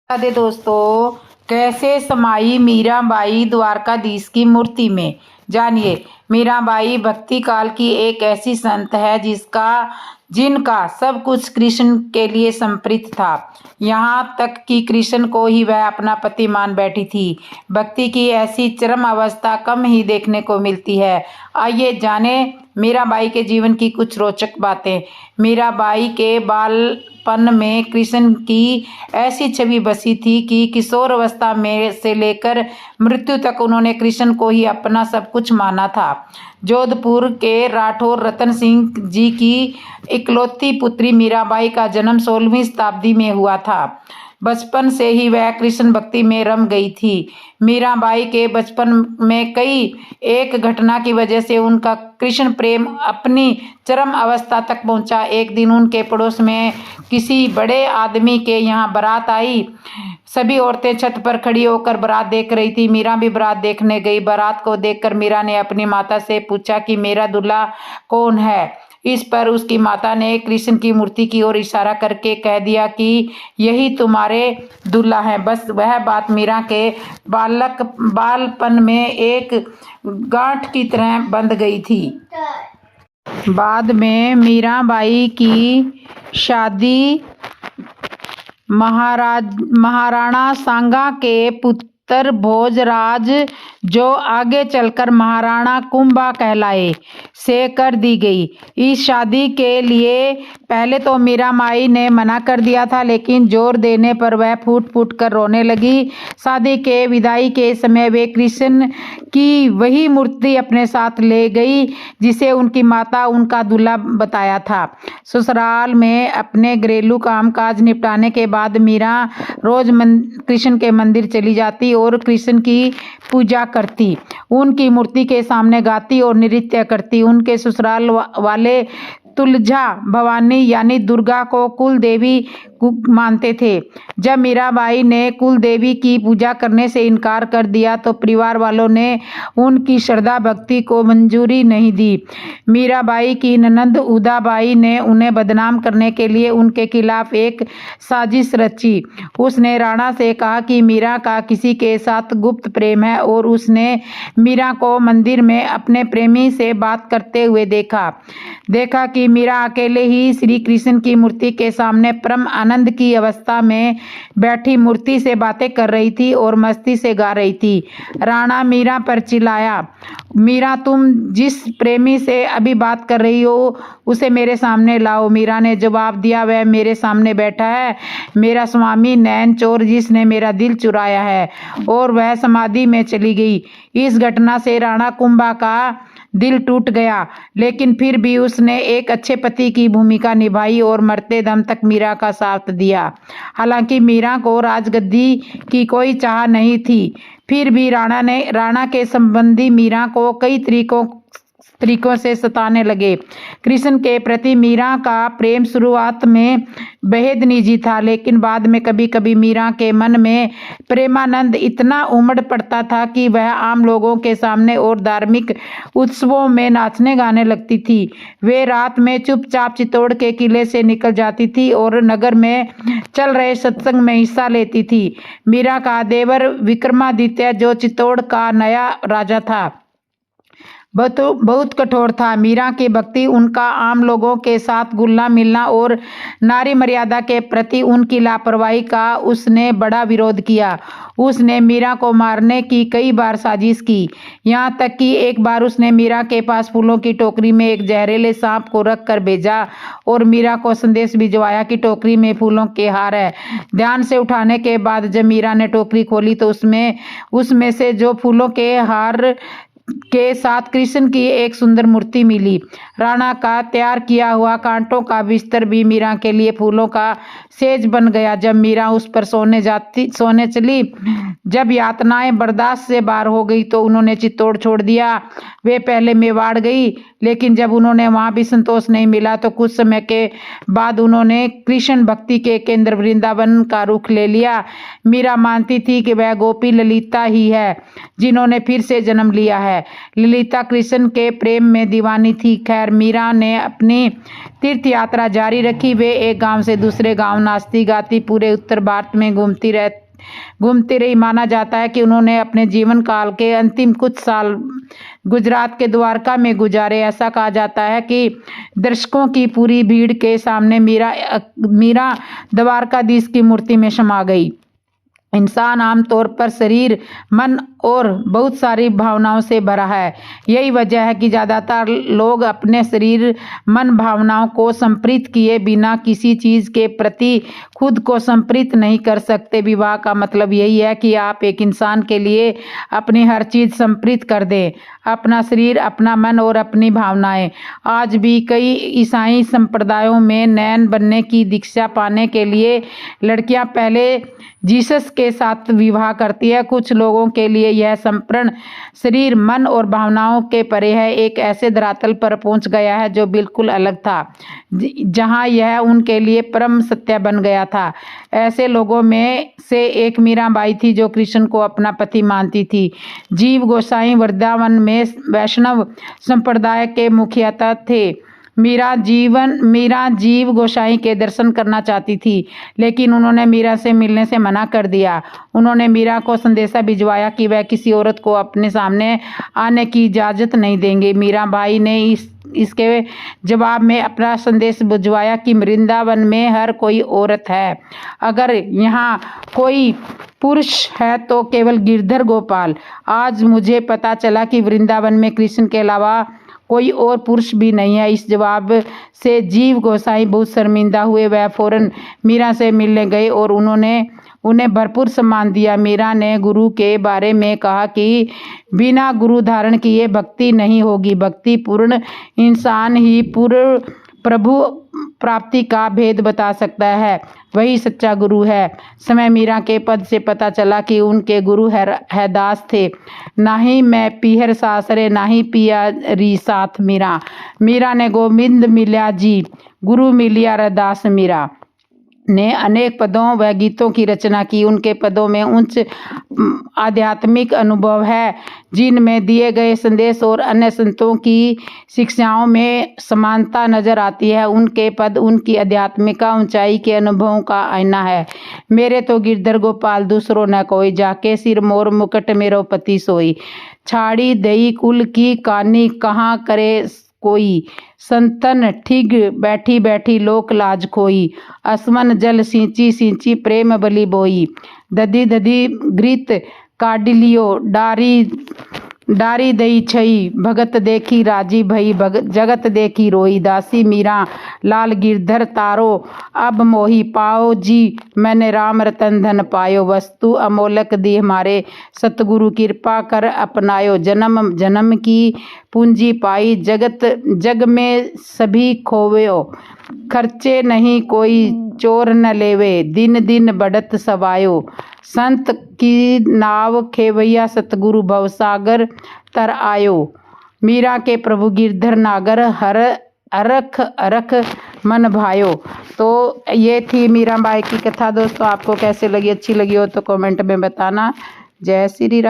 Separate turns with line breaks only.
दे दोस्तों, कैसे समाई मीराबाई द्वारकाधीश की मूर्ति में। जानिए, मीराबाई भक्ति काल की एक ऐसी संत है जिनका सब कुछ कृष्ण के लिए समर्पित था। यहाँ तक कि कृष्ण को ही वह अपना पति मान बैठी थी। भक्ति की ऐसी चरम अवस्था कम ही देखने को मिलती है। आइए जाने मीराबाई के जीवन की कुछ रोचक बातें। मीराबाई के बालपन में कृष्ण की ऐसी छवि बसी थी कि किशोर अवस्था में से लेकर मृत्यु तक उन्होंने कृष्ण को ही अपना सब कुछ माना था। जोधपुर के राठौर रतन सिंह जी की इकलौती पुत्री मीराबाई का जन्म 16वीं शताब्दी में हुआ था। बचपन से ही वह कृष्ण भक्ति में रम गई थी। मीराबाई के बचपन में कई एक घटना की वजह से उनका कृष्ण प्रेम अपनी चरम अवस्था तक पहुंचा। एक दिन उनके पड़ोस में किसी बड़े आदमी के यहाँ बारात आई। सभी औरतें छत पर खड़ी होकर बारात देख रही थी। मीरा भी बारात देखने गई। बारात को देखकर मीरा ने अपनी माता से पूछा कि मेरा दूल्हा कौन है। इस पर उसकी माता ने कृष्ण की मूर्ति की ओर इशारा करके कह दिया कि यही तुम्हारे दूल्हा है। बस वह बात मीरा के बालपन में एक गांठ की तरह बंध गई थी। बाद में मीराबाई की शादी महाराणा सांगा के पुत्र भोजराज, जो आगे चलकर महाराणा कुंभा कहलाए, से कर दी गई। इस शादी के लिए पहले तो मीराबाई ने मना कर दिया था, लेकिन जोर देने पर वह फूट फूट कर रोने लगी। शादी के विदाई के समय वे कृष्ण की वही मूर्ति अपने साथ ले गई जिसे उनकी माता उनका दूल्हा बताया था। ससुराल में अपने घरेलू कामकाज निपटाने के बाद मीरा रोज कृष्ण के मंदिर चली जाती और कृष्ण की पूजा करती, उनकी मूर्ति के सामने गाती और नृत्य करती। उनके ससुराल वाले तुलजा भवानी यानी दुर्गा को कुल देवी मानते थे। जब मीराबाई ने कुल देवी की पूजा करने से इनकार कर दिया तो परिवार वालों ने उनकी श्रद्धा भक्ति को मंजूरी नहीं दी। मीराबाई की ननंद उदाबाई ने उन्हें बदनाम करने के लिए उनके खिलाफ एक साजिश रची। उसने राणा से कहा कि मीरा का किसी के साथ गुप्त प्रेम है और उसने मीरा को मंदिर में अपने प्रेमी से बात करते हुए देखा कि मीरा अकेले ही श्री कृष्ण की मूर्ति के सामने परम आनंद की अवस्था में बैठी मूर्ति से बातें कर रही थी और मस्ती से गा रही थी। राणा मीरा पर चिल्लाया, मीरा तुम जिस प्रेमी से अभी बात कर रही हो उसे मेरे सामने लाओ। मीरा ने जवाब दिया, वह मेरे सामने बैठा है, मेरा स्वामी नैन चोर जिसने मेरा दिल चुराया है। और वह समाधि में चली गई। इस घटना से राणा कुंभा का दिल टूट गया, लेकिन फिर भी उसने एक अच्छे पति की भूमिका निभाई और मरते दम तक मीरा का साथ दिया। हालांकि मीरा को राजगद्दी की कोई चाह नहीं थी, फिर भी राणा के संबंधी मीरा को कई तरीकों से सताने लगे। कृष्ण के प्रति मीरा का प्रेम शुरुआत में बेहद निजी था, लेकिन बाद में कभी कभी मीरा के मन में प्रेमानंद इतना उमड़ पड़ता था कि वह आम लोगों के सामने और धार्मिक उत्सवों में नाचने गाने लगती थी। वे रात में चुपचाप चित्तौड़ के किले से निकल जाती थी और नगर में चल रहे सत्संग में हिस्सा लेती थी। मीरा का देवर विक्रमादित्य, जो चित्तौड़ का नया राजा था, बहुत कठोर था। मीरा की भक्ति, उनका आम लोगों के साथ घुलना मिलना और नारी मर्यादा के प्रति उनकी लापरवाही का उसने बड़ा विरोध किया। उसने मीरा को मारने की कई बार साजिश की। यहाँ तक कि एक बार उसने मीरा के पास फूलों की टोकरी में एक जहरीले सांप को रख कर भेजा और मीरा को संदेश भिजवाया कि टोकरी में फूलों के हार है। ध्यान से उठाने के बाद जब मीरा ने टोकरी खोली तो उसमें से जो फूलों के हार के साथ कृष्ण की एक सुंदर मूर्ति मिली। राणा का तैयार किया हुआ कांटों का बिस्तर भी मीरा के लिए फूलों का सेज बन गया। जब मीरा उस पर सोने चली, जब यातनाएं बर्दाश्त से बाहर हो गई तो उन्होंने चित्तौड़ छोड़ दिया। वे पहले मेवाड़ गई, लेकिन जब उन्होंने वहां भी संतोष नहीं मिला तो कुछ समय के बाद उन्होंने कृष्ण भक्ति के केंद्र वृंदावन का रुख ले लिया। मीरा मानती थी कि वह गोपी ललिता ही है जिन्होंने फिर से जन्म लिया है। है। ललिता कृष्ण के प्रेम में दीवानी थी। खैर, मीरा ने अपनी तीर्थ यात्रा जारी रखी। वे एक गांव से दूसरे गांव नाचती गाती पूरे उत्तर भारत में घूमती रही। माना जाता है कि उन्होंने अपने जीवन काल के अंतिम कुछ साल गुजरात के द्वारका में गुजारे। ऐसा कहा जाता है कि दर्शकों की पूरी भीड़ के सामने मीरा द्वारकाधीश की मूर्ति में समा गई। इंसान आमतौर पर शरीर, मन और बहुत सारी भावनाओं से भरा है। यही वजह है कि ज़्यादातर लोग अपने शरीर, मन, भावनाओं को संप्रीत किए बिना किसी चीज़ के प्रति खुद को संप्रीत नहीं कर सकते। विवाह का मतलब यही है कि आप एक इंसान के लिए अपनी हर चीज़ संप्रीत कर दें, अपना शरीर, अपना मन और अपनी भावनाएं। आज भी कई ईसाई संप्रदायों में नयन बनने की दीक्षा पाने के लिए लड़कियां पहले जीसस के साथ विवाह करती है। कुछ लोगों के लिए यह संप्रण शरीर, मन और भावनाओं के परे है, एक ऐसे धरातल पर पहुंच गया है जो बिल्कुल अलग था, जहां यह उनके लिए परम सत्य बन गया था। ऐसे लोगों में से एक मीराबाई थी, जो कृष्ण को अपना पति मानती थी। जीव गोसाई वृंदावन में वैष्णव संप्रदाय के मुखिया थे। मीरा जीव गोसाई के दर्शन करना चाहती थी, लेकिन उन्होंने मीरा से मिलने से मना कर दिया। उन्होंने मीरा को संदेशा भिजवाया कि वह किसी औरत को अपने सामने आने की इजाज़त नहीं देंगे। मीराबाई ने इसके जवाब में अपना संदेश भिजवाया कि वृंदावन में हर कोई औरत है। अगर यहाँ कोई पुरुष है तो केवल गिरधर गोपाल। आज मुझे पता चला कि वृंदावन में कृष्ण के अलावा कोई और पुरुष भी नहीं है। इस जवाब से जीव गोसाई बहुत शर्मिंदा हुए। वह फौरन मीरा से मिलने गए और उन्हें भरपूर सम्मान दिया। मीरा ने गुरु के बारे में कहा कि बिना गुरु धारण किए भक्ति नहीं होगी। भक्ति पूर्ण इंसान ही पूर्ण प्रभु प्राप्ति का भेद बता सकता है, वही सच्चा गुरु है। समय मीरा के पद से पता चला कि उनके गुरु हैदास थे। नाही मैं पीहर सासरे, नाही पिया री साथ मीरा ने गोविंद मिल्या जी, गुरु मिलिया रदास। मीरा ने अनेक पदों व गीतों की रचना की। उनके पदों में उच्च आध्यात्मिक अनुभव है, जिनमें दिए गए संदेश और अन्य संतों की शिक्षाओं में समानता नजर आती है। उनके पद उनकी आध्यात्मिक ऊंचाई के अनुभवों का आईना है। मेरे तो गिरधर गोपाल दूसरों न कोई, जाके सिर मोर मुकुट मेरो पति सोई। छाड़ी दई कुल की कानी, कहाँ करे कोई। संतन ठिग बैठी बैठी लोक लाज खोई। असमन जल सींची सींची प्रेम बलि बोई। दधी दधी घृत काडिलियो, डारी दई छई। भगत देखी राजी भई, जगत देखी रोई। दासी मीरा लाल गिरधर तारो, अब मोही पाओ जी मैंने राम रतन धन पायो। वस्तु अमोलक दी हमारे, सतगुरु कृपा कर अपनायो। जन्म जन्म की पूंजी पाई, जग में सभी खोवयो। खर्चे नहीं कोई चोर न लेवे, दिन दिन बढ़त सवायो। संत की नाव खेवैया, सतगुरु भवसागर तर आयो। मीरा के प्रभु गिरधर नागर, हर अरख मन भायो। तो ये थी मीराबाई की कथा। दोस्तों, आपको कैसे लगी, अच्छी लगी हो तो कमेंट में बताना। जय श्री राधे।